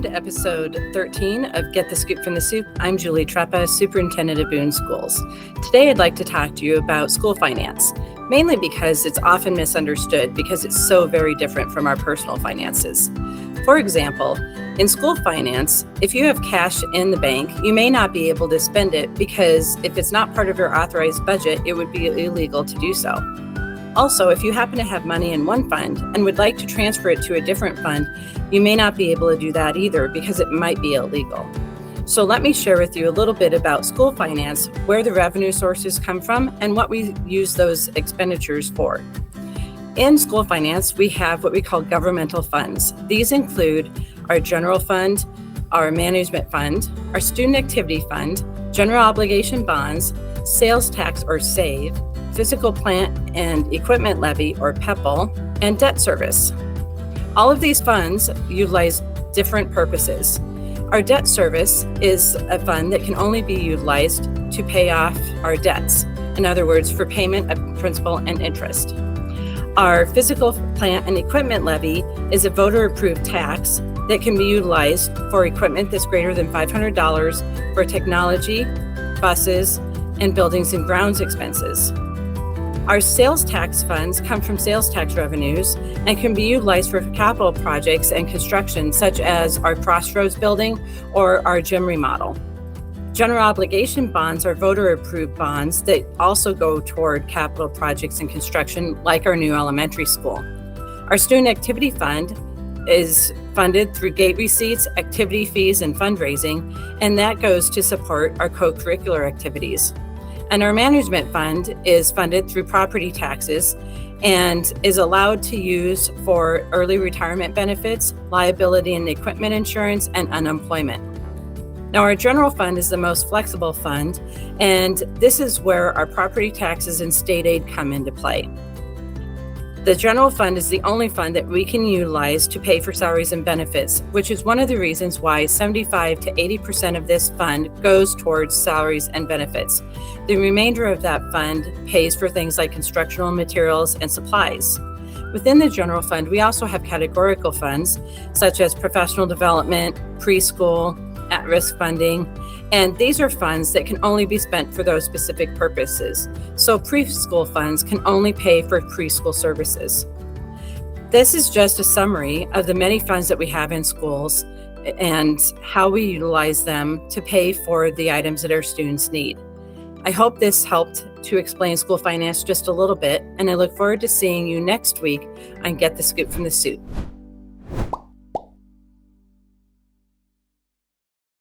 to episode 13 of Get the Scoop from the Soup. I'm Julie Treppa, Superintendent of Boone Schools. Today I'd like to talk to you about school finance, mainly because it's often misunderstood because it's so very different from our personal finances. For example, in school finance, if you have cash in the bank, you may not be able to spend it because if it's not part of your authorized budget, it would be illegal to do so. Also, if you happen to have money in one fund and would like to transfer it to a different fund, you may not be able to do that either because it might be illegal. So let me share with you a little bit about school finance, where the revenue sources come from, and what we use those expenditures for. In school finance, we have what we call governmental funds. These include our general fund, our management fund, our student activity fund, general obligation bonds, sales tax or SAVE, physical plant and equipment levy or PEPL, and debt service. All of these funds utilize different purposes. Our debt service is a fund that can only be utilized to pay off our debts. In other words, for payment of principal and interest. Our physical plant and equipment levy is a voter-approved tax that can be utilized for equipment that's greater than $500 for technology, buses, and buildings and grounds expenses. Our sales tax funds come from sales tax revenues and can be utilized for capital projects and construction, such as our Crossroads building or our gym remodel. General obligation bonds are voter-approved bonds that also go toward capital projects and construction, like our new elementary school. Our student activity fund is funded through gate receipts, activity fees, and fundraising, and that goes to support our co-curricular activities. And our management fund is funded through property taxes and is allowed to use for early retirement benefits, liability and equipment insurance, and unemployment. Now, our general fund is the most flexible fund, and this is where our property taxes and state aid come into play. The general fund is the only fund that we can utilize to pay for salaries and benefits, which is one of the reasons why 75 to 80% of this fund goes towards salaries and benefits. The remainder of that fund pays for things like constructional materials and supplies. Within the general fund, we also have categorical funds, such as professional development, preschool, at-risk funding, and these are funds that can only be spent for those specific purposes. So preschool funds can only pay for preschool services. This is just a summary of the many funds that we have in schools and how we utilize them to pay for the items that our students need. I hope this helped to explain school finance just a little bit, and I look forward to seeing you next week on Get the Scoop from the Soup.